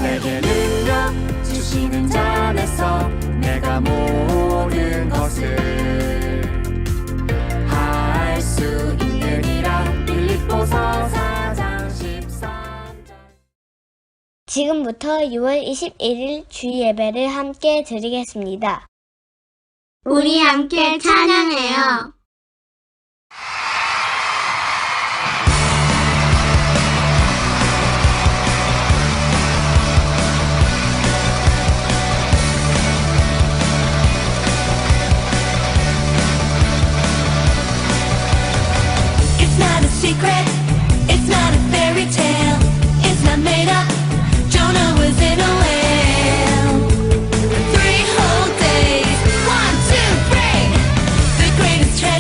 내게 능력 주시는 자 안에서 내가 모든 것을 할 수 있느니라. 빌립보서 4장 13절. 지금부터 6월 21일 주일 예배를 함께 드리겠습니다. 우리 함께 찬양해요. It's not a secret, it's not a fairy tale, it's not made up. Jonah was in a whale for 3 whole days. 1, 2, 3. The greatest treasure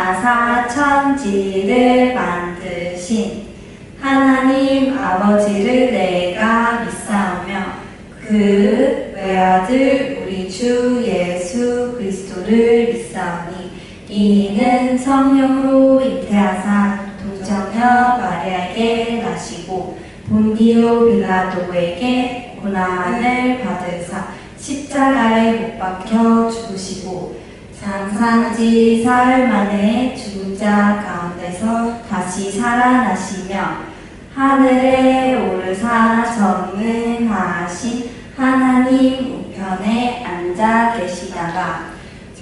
하사 천지를 만드신 하나님 아버지를 내가 믿사오며 그 외아들 우리 주 예수 그리스도를 믿사오니 이는 성령으로 잉태하사 동정녀 마리아에게 나시고 본디오 빌라도에게 고난을 받으사 십자가에 못 박혀 죽으시고 장사한 지 사흘 만에 죽은 자 가운데서 다시 살아나시며 하늘에 오르사 전능하신 하나님 우편에 앉아 계시다가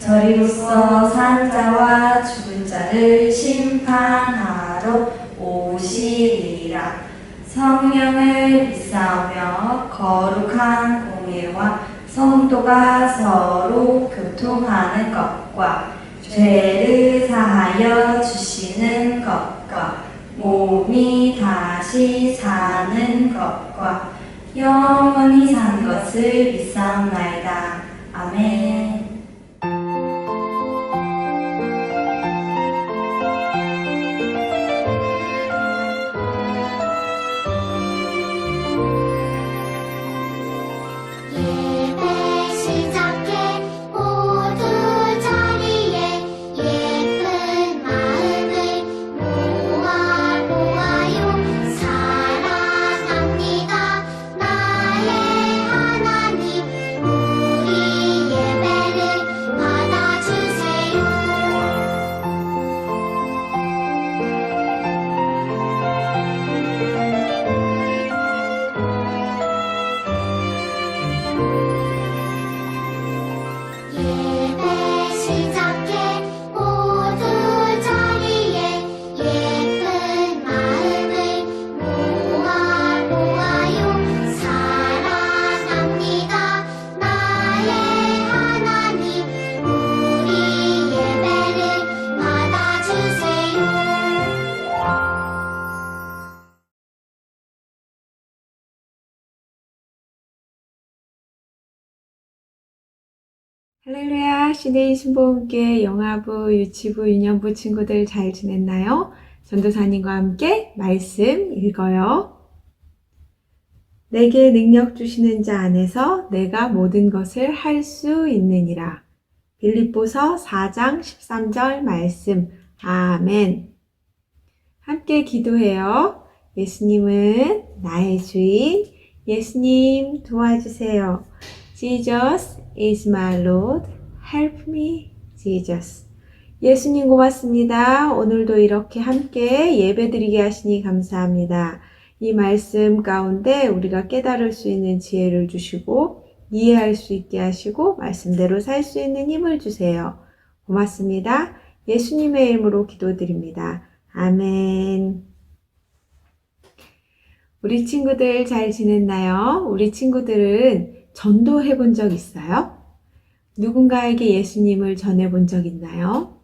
저리로서 산 자와 죽은 자를 심판하러 오시리라. 성령을 믿사오며 거룩한 공예와 성도가 서로 교통하는 것과 죄를 사하여 주시는 것과 몸이 다시 사는 것과 영원히 산 것을 믿사옵나이다. 아멘. 예배 시작해 모두 자리에 예쁜 마음을 모아요 사랑합니다 나의 하나님 우리 예배를 받아주세요. 예배 시작해 모두 자리에 예쁜 마음을 모아요 사랑합니다 나의 하나님 우리 예배를 받아주세요. 할렐루야, 시대인 신보훈교회 영아부, 유치부, 유년부 친구들 잘 지냈나요? 전도사님과 함께 말씀 읽어요. 내게 능력 주시는 자 안에서 내가 모든 것을 할 수 있느니라. 빌립보서 4장 13절 말씀. 아멘. 함께 기도해요. 예수님은 나의 주인. 예수님 도와주세요. Jesus is my Lord. Help me, Jesus. 예수님 고맙습니다. 오늘도 이렇게 함께 예배드리게 하시니 감사합니다. 이 말씀 가운데 우리가 깨달을 수 있는 지혜를 주시고 이해할 수 있게 하시고 말씀대로 살 수 있는 힘을 주세요. 고맙습니다. 예수님의 이름으로 기도드립니다. 아멘. 우리 친구들 잘 지냈나요? 우리 친구들은 전도해 본 적 있어요? 누군가에게 예수님을 전해 본 적 있나요?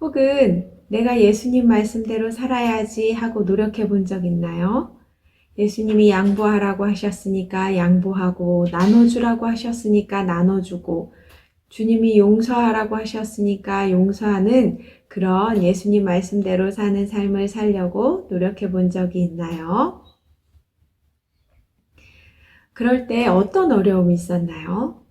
혹은 내가 예수님 말씀대로 살아야지 하고 노력해 본 적 있나요? 예수님이 양보하라고 하셨으니까 양보하고 나눠주라고 하셨으니까 나눠주고 주님이 용서하라고 하셨으니까 용서하는 그런 예수님 말씀대로 사는 삶을 살려고 노력해 본 적이 있나요? 그럴 때 어떤 어려움이 있었나요?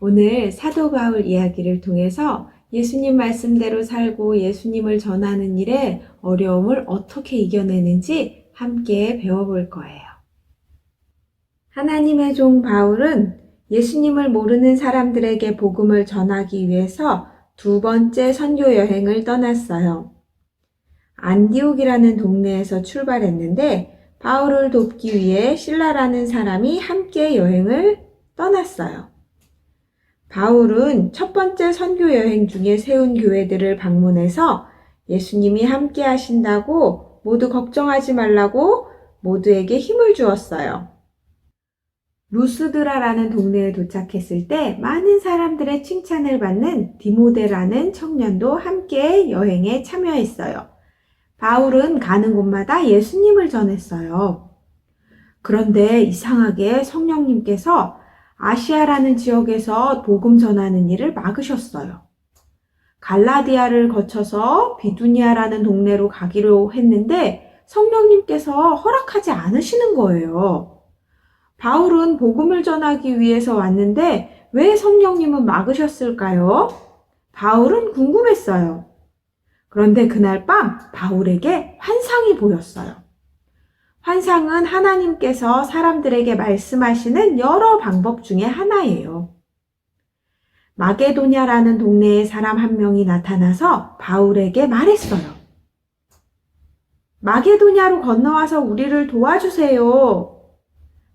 오늘 사도 바울 이야기를 통해서 예수님 말씀대로 살고 예수님을 전하는 일에 어려움을 어떻게 이겨내는지 함께 배워볼 거예요. 하나님의 종 바울은 예수님을 모르는 사람들에게 복음을 전하기 위해서 두 번째 선교 여행을 떠났어요. 안디옥이라는 동네에서 출발했는데 바울을 돕기 위해 실라라는 사람이 함께 여행을 떠났어요. 바울은 첫 번째 선교 여행 중에 세운 교회들을 방문해서 예수님이 함께 하신다고 모두 걱정하지 말라고 모두에게 힘을 주었어요. 루스드라라는 동네에 도착했을 때 많은 사람들의 칭찬을 받는 디모데라는 청년도 함께 여행에 참여했어요. 바울은 가는 곳마다 예수님을 전했어요. 그런데 이상하게 성령님께서 아시아라는 지역에서 복음 전하는 일을 막으셨어요. 갈라디아를 거쳐서 비두니아라는 동네로 가기로 했는데 성령님께서 허락하지 않으시는 거예요. 바울은 복음을 전하기 위해서 왔는데 왜 성령님은 막으셨을까요? 바울은 궁금했어요. 그런데 그날 밤 바울에게 환상이 보였어요. 환상은 하나님께서 사람들에게 말씀하시는 여러 방법 중에 하나예요. 마게도냐라는 동네에 사람 한 명이 나타나서 바울에게 말했어요. 마게도냐로 건너와서 우리를 도와주세요.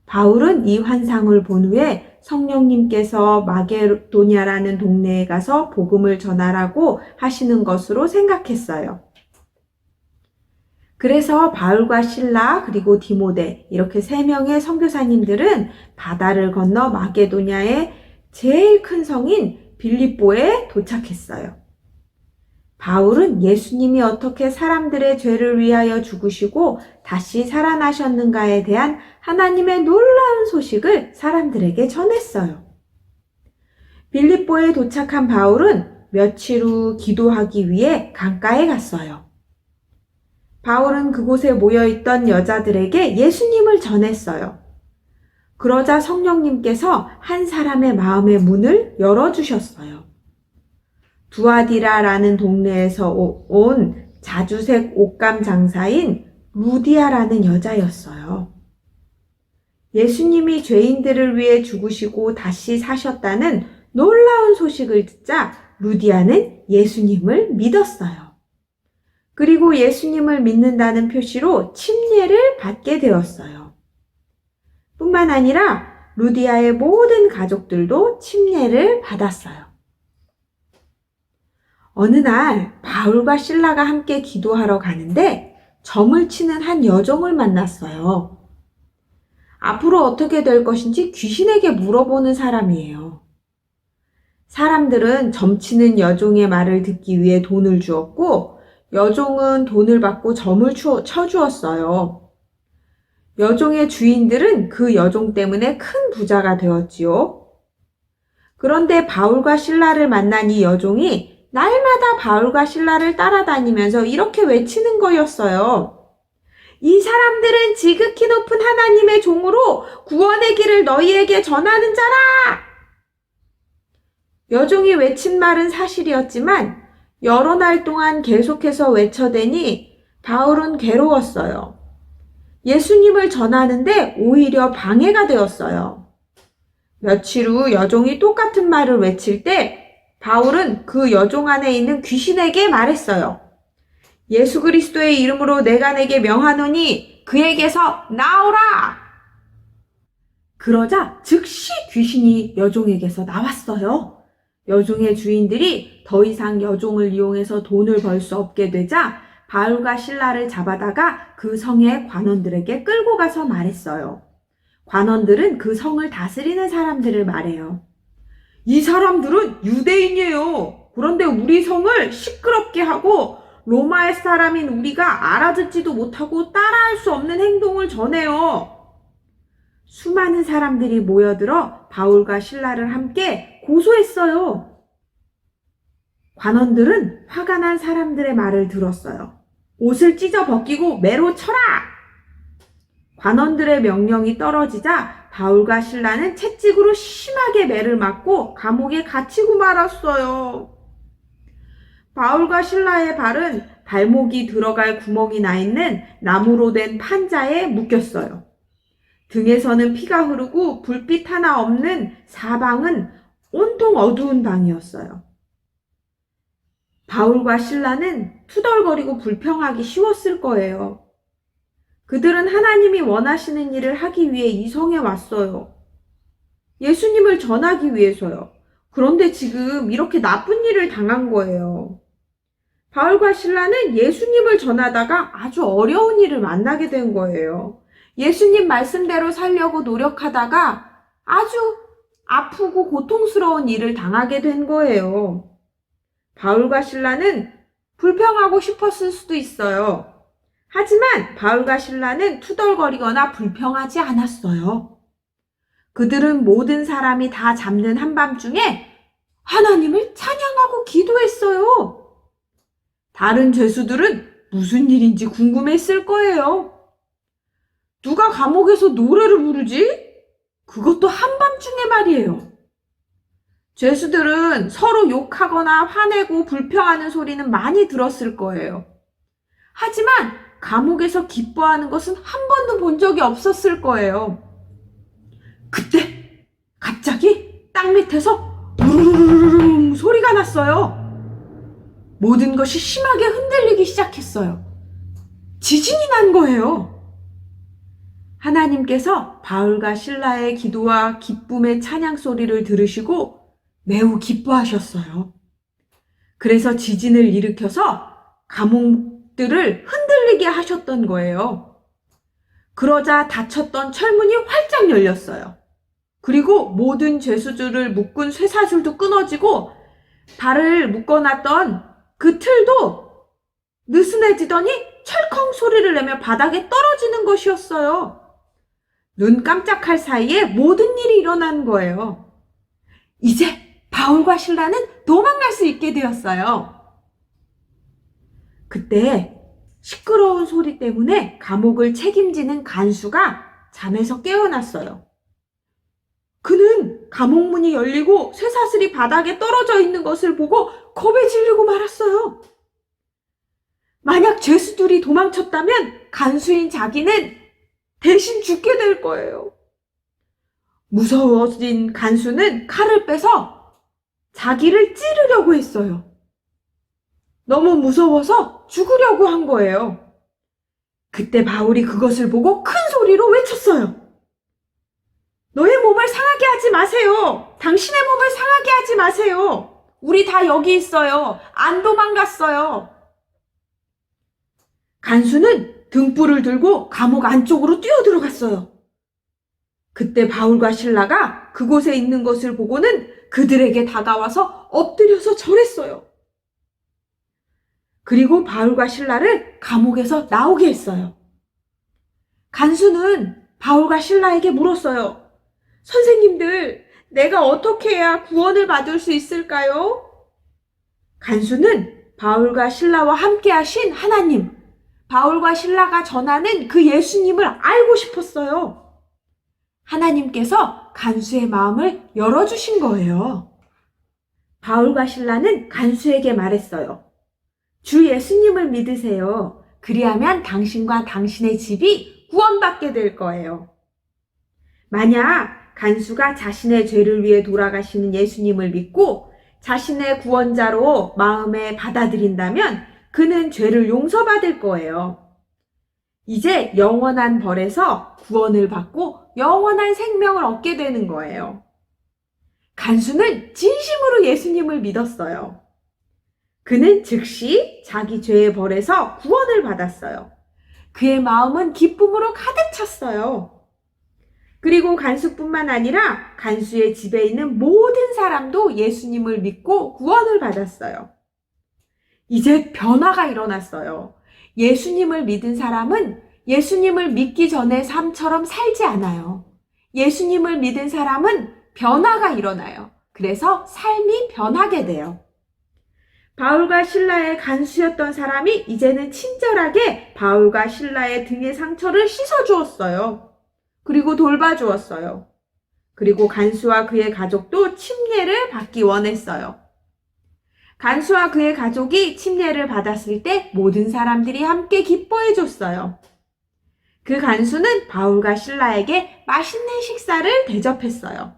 바울은 이 환상을 본 후에 성령님께서 마게도냐라는 동네에 가서 복음을 전하라고 하시는 것으로 생각했어요. 그래서 바울과 실라 그리고 디모데 이렇게 3명의 선교사님들은 바다를 건너 마게도냐의 제일 큰 성인 빌립보에 도착했어요. 바울은 예수님이 어떻게 사람들의 죄를 위하여 죽으시고 다시 살아나셨는가에 대한 하나님의 놀라운 소식을 사람들에게 전했어요. 빌립보에 도착한 바울은 며칠 후 기도하기 위해 강가에 갔어요. 바울은 그곳에 모여있던 여자들에게 예수님을 전했어요. 그러자 성령님께서 한 사람의 마음의 문을 열어주셨어요. 두아디라라는 동네에서 온 자주색 옷감 장사인 루디아라는 여자였어요. 예수님이 죄인들을 위해 죽으시고 다시 사셨다는 놀라운 소식을 듣자 루디아는 예수님을 믿었어요. 그리고 예수님을 믿는다는 표시로 침례를 받게 되었어요. 뿐만 아니라 루디아의 모든 가족들도 침례를 받았어요. 어느 날 바울과 실라가 함께 기도하러 가는데 점을 치는 한 여종을 만났어요. 앞으로 어떻게 될 것인지 귀신에게 물어보는 사람이에요. 사람들은 점치는 여종의 말을 듣기 위해 돈을 주었고 여종은 돈을 받고 점을 쳐주었어요. 여종의 주인들은 그 여종 때문에 큰 부자가 되었지요. 그런데 바울과 실라를 만난 이 여종이 날마다 바울과 실라를 따라다니면서 이렇게 외치는 거였어요. 이 사람들은 지극히 높은 하나님의 종으로 구원의 길을 너희에게 전하는 자라! 여종이 외친 말은 사실이었지만 여러 날 동안 계속해서 외쳐대니 바울은 괴로웠어요. 예수님을 전하는데 오히려 방해가 되었어요. 며칠 후 여종이 똑같은 말을 외칠 때 바울은 그 여종 안에 있는 귀신에게 말했어요. 예수 그리스도의 이름으로 내가 내게 명하노니 그에게서 나오라! 그러자 즉시 귀신이 여종에게서 나왔어요. 여종의 주인들이 더 이상 여종을 이용해서 돈을 벌 수 없게 되자 바울과 실라를 잡아다가 그 성의 관원들에게 끌고 가서 말했어요. 관원들은 그 성을 다스리는 사람들을 말해요. 이 사람들은 유대인이에요. 그런데 우리 성을 시끄럽게 하고 로마의 사람인 우리가 알아듣지도 못하고 따라할 수 없는 행동을 전해요. 수많은 사람들이 모여들어 바울과 실라를 함께 고소했어요. 관원들은 화가 난 사람들의 말을 들었어요. 옷을 찢어 벗기고 매로 쳐라! 관원들의 명령이 떨어지자 바울과 실라는 채찍으로 심하게 매를 맞고 감옥에 갇히고 말았어요. 바울과 실라의 발은 발목이 들어갈 구멍이 나 있는 나무로 된 판자에 묶였어요. 등에서는 피가 흐르고 불빛 하나 없는 사방은 온통 어두운 방이었어요. 바울과 실라는 투덜거리고 불평하기 쉬웠을 거예요. 그들은 하나님이 원하시는 일을 하기 위해 이 성에 왔어요. 예수님을 전하기 위해서요. 그런데 지금 이렇게 나쁜 일을 당한 거예요. 바울과 실라는 예수님을 전하다가 아주 어려운 일을 만나게 된 거예요. 예수님 말씀대로 살려고 노력하다가 아주 아프고 고통스러운 일을 당하게 된 거예요. 바울과 실라는 불평하고 싶었을 수도 있어요. 하지만 바울과 실라는 투덜거리거나 불평하지 않았어요. 그들은 모든 사람이 다 잠든 한밤중에 하나님을 찬양하고 기도했어요. 다른 죄수들은 무슨 일인지 궁금했을 거예요. 누가 감옥에서 노래를 부르지? 그것도 한밤중에 말이에요. 죄수들은 서로 욕하거나 화내고 불평하는 소리는 많이 들었을 거예요. 하지만 감옥에서 기뻐하는 것은 한 번도 본 적이 없었을 거예요. 그때 갑자기 땅 밑에서 우르르르르 소리가 났어요. 모든 것이 심하게 흔들리기 시작했어요. 지진이 난 거예요. 하나님께서 바울과 실라의 기도와 기쁨의 찬양 소리를 들으시고 매우 기뻐하셨어요. 그래서 지진을 일으켜서 감옥들을 흔들리게 하셨던 거예요. 그러자 닫혔던 철문이 활짝 열렸어요. 그리고 모든 죄수들을 묶은 쇠사슬도 끊어지고 발을 묶어놨던 그 틀도 느슨해지더니 철컹 소리를 내며 바닥에 떨어지는 것이었어요. 눈 깜짝할 사이에 모든 일이 일어난 거예요. 이제 바울과 실라는 도망갈 수 있게 되었어요. 그때 시끄러운 소리 때문에 감옥을 책임지는 간수가 잠에서 깨어났어요. 그는 감옥 문이 열리고 쇠사슬이 바닥에 떨어져 있는 것을 보고 겁에 질리고 말았어요. 만약 죄수들이 도망쳤다면 간수인 자기는 대신 죽게 될 거예요. 무서워진 간수는 칼을 빼서 자기를 찌르려고 했어요. 너무 무서워서 죽으려고 한 거예요. 그때 바울이 그것을 보고 큰 소리로 외쳤어요. 너의 몸을 상하게 하지 마세요. 당신의 몸을 상하게 하지 마세요. 우리 다 여기 있어요. 안 도망갔어요. 간수는 등불을 들고 감옥 안쪽으로 뛰어들어갔어요. 그때 바울과 실라가 그곳에 있는 것을 보고는 그들에게 다가와서 엎드려서 절했어요. 그리고 바울과 실라를 감옥에서 나오게 했어요. 간수는 바울과 실라에게 물었어요. 선생님들, 내가 어떻게 해야 구원을 받을 수 있을까요? 간수는 바울과 실라와 함께 하신 하나님, 바울과 실라가 전하는 그 예수님을 알고 싶었어요. 하나님께서 간수의 마음을 열어주신 거예요. 바울과 실라는 간수에게 말했어요. 주 예수님을 믿으세요. 그리하면 당신과 당신의 집이 구원받게 될 거예요. 만약 간수가 자신의 죄를 위해 돌아가시는 예수님을 믿고 자신의 구원자로 마음에 받아들인다면 그는 죄를 용서받을 거예요. 이제 영원한 벌에서 구원을 받고 영원한 생명을 얻게 되는 거예요. 간수는 진심으로 예수님을 믿었어요. 그는 즉시 자기 죄의 벌에서 구원을 받았어요. 그의 마음은 기쁨으로 가득 찼어요. 그리고 간수뿐만 아니라 간수의 집에 있는 모든 사람도 예수님을 믿고 구원을 받았어요. 이제 변화가 일어났어요. 예수님을 믿은 사람은 예수님을 믿기 전의 삶처럼 살지 않아요. 예수님을 믿은 사람은 변화가 일어나요. 그래서 삶이 변하게 돼요. 바울과 실라의 간수였던 사람이 이제는 친절하게 바울과 실라의 등의 상처를 씻어주었어요. 그리고 돌봐주었어요. 그리고 간수와 그의 가족도 침례를 받기 원했어요. 간수와 그의 가족이 침례를 받았을 때 모든 사람들이 함께 기뻐해 줬어요. 그 간수는 바울과 실라에게 맛있는 식사를 대접했어요.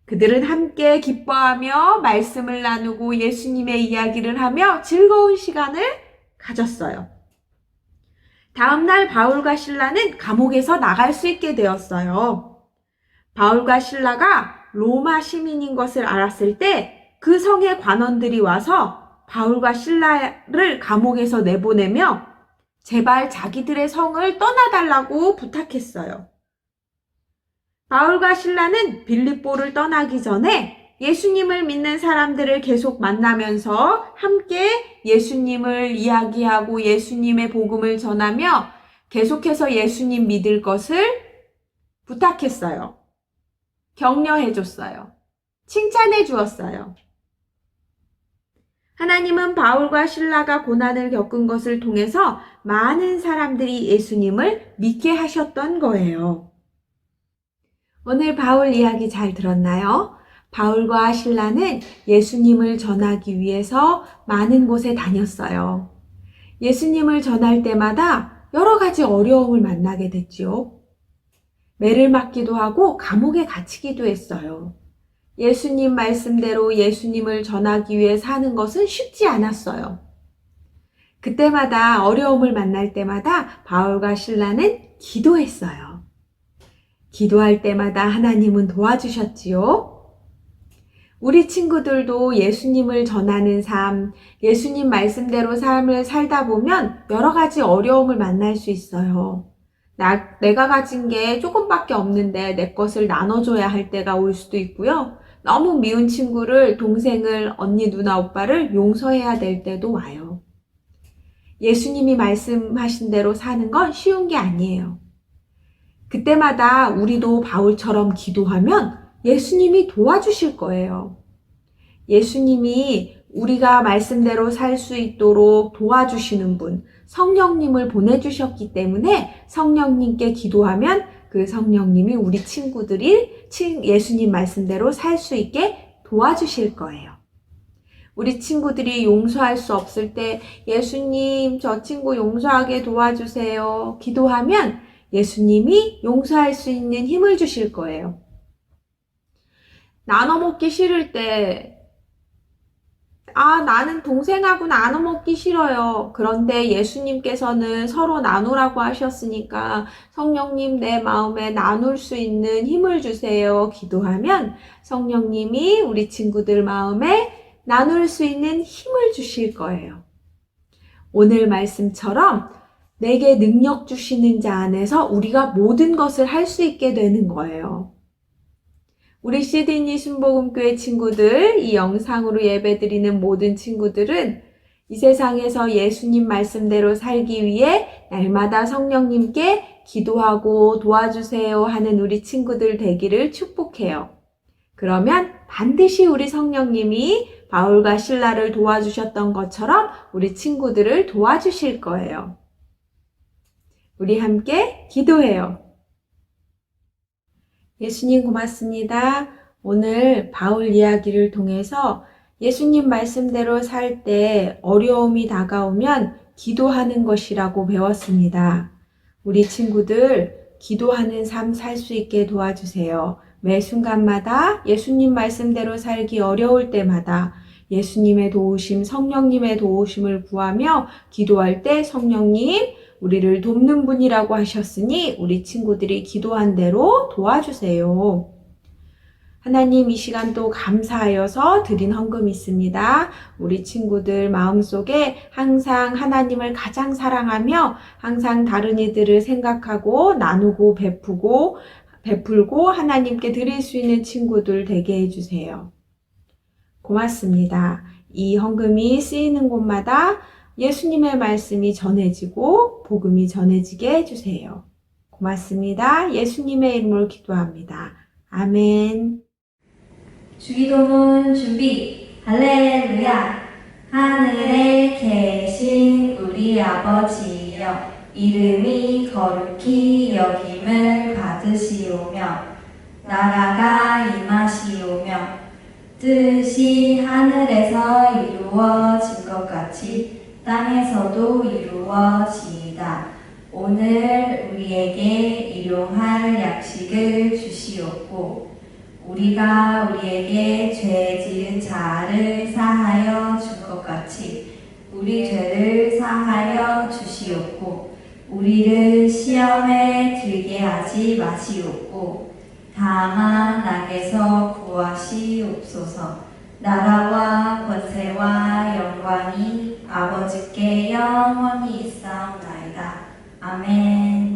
그들은 함께 기뻐하며 말씀을 나누고 예수님의 이야기를 하며 즐거운 시간을 가졌어요. 다음 날 바울과 실라는 감옥에서 나갈 수 있게 되었어요. 바울과 실라가 로마 시민인 것을 알았을 때 그 성의 관원들이 와서 바울과 실라를 감옥에서 내보내며 제발 자기들의 성을 떠나달라고 부탁했어요. 바울과 실라는 빌립보를 떠나기 전에 예수님을 믿는 사람들을 계속 만나면서 함께 예수님을 이야기하고 예수님의 복음을 전하며 계속해서 예수님 믿을 것을 부탁했어요. 격려해 줬어요. 칭찬해 주었어요. 하나님은 바울과 실라가 고난을 겪은 것을 통해서 많은 사람들이 예수님을 믿게 하셨던 거예요. 오늘 바울 이야기 잘 들었나요? 바울과 실라는 예수님을 전하기 위해서 많은 곳에 다녔어요. 예수님을 전할 때마다 여러 가지 어려움을 만나게 됐지요. 매를 맞기도 하고 감옥에 갇히기도 했어요. 예수님 말씀대로 예수님을 전하기 위해 사는 것은 쉽지 않았어요. 그때마다 어려움을 만날 때마다 바울과 실라는 기도했어요. 기도할 때마다 하나님은 도와주셨지요. 우리 친구들도 예수님을 전하는 삶, 예수님 말씀대로 삶을 살다 보면 여러 가지 어려움을 만날 수 있어요. 내가 가진 게 조금밖에 없는데 내 것을 나눠줘야 할 때가 올 수도 있고요. 너무 미운 친구를, 동생을, 언니, 누나, 오빠를 용서해야 될 때도 와요. 예수님이 말씀하신 대로 사는 건 쉬운 게 아니에요. 그때마다 우리도 바울처럼 기도하면 예수님이 도와주실 거예요. 예수님이 우리가 말씀대로 살 수 있도록 도와주시는 분, 성령님을 보내주셨기 때문에 성령님께 기도하면 그 성령님이 우리 친구들이 예수님 말씀대로 살 수 있게 도와주실 거예요. 우리 친구들이 용서할 수 없을 때 예수님 저 친구 용서하게 도와주세요. 기도하면 예수님이 용서할 수 있는 힘을 주실 거예요. 나눠 먹기 싫을 때 나는 동생하고 나눠 먹기 싫어요. 그런데 예수님께서는 서로 나누라고 하셨으니까 성령님 내 마음에 나눌 수 있는 힘을 주세요. 기도하면 성령님이 우리 친구들 마음에 나눌 수 있는 힘을 주실 거예요. 오늘 말씀처럼 내게 능력 주시는 자 안에서 우리가 모든 것을 할 수 있게 되는 거예요. 우리 시드니 순복음교회 친구들, 이 영상으로 예배드리는 모든 친구들은 이 세상에서 예수님 말씀대로 살기 위해 날마다 성령님께 기도하고 도와주세요 하는 우리 친구들 되기를 축복해요. 그러면 반드시 우리 성령님이 바울과 실라를 도와주셨던 것처럼 우리 친구들을 도와주실 거예요. 우리 함께 기도해요. 예수님 고맙습니다. 오늘 바울 이야기를 통해서 예수님 말씀대로 살 때 어려움이 다가오면 기도하는 것이라고 배웠습니다. 우리 친구들 기도하는 삶 살 수 있게 도와주세요. 매 순간마다 예수님 말씀대로 살기 어려울 때마다 예수님의 도우심, 성령님의 도우심을 구하며 기도할 때 성령님 우리를 돕는 분이라고 하셨으니 우리 친구들이 기도한 대로 도와주세요. 하나님 이 시간 또 감사하여서 드린 헌금이 있습니다. 우리 친구들 마음속에 항상 하나님을 가장 사랑하며 항상 다른 이들을 생각하고 나누고 베풀고 하나님께 드릴 수 있는 친구들 되게 해주세요. 고맙습니다. 이 헌금이 쓰이는 곳마다 예수님의 말씀이 전해지고 복음이 전해지게 해주세요. 고맙습니다. 예수님의 이름으로 기도합니다. 아멘. 주기도문 준비. 할렐루야. 하늘에 계신 우리 아버지여, 이름이 거룩히 여김을 받으시오며 나라가 임하시오며 뜻이 하늘에서 이루어진 것 같이 땅에서도 이루어지이다. 오늘 우리에게 일용할 약식을 주시옵고 우리가 우리에게 죄 지은 자를 사하여 준 것 같이 우리 죄를 사하여 주시옵고 우리를 시험에 들게 하지 마시옵고 다만 악에서 구하시옵소서. 나라와 권세와 영광이 아버지께 영원히 있사옵나이다. 아멘.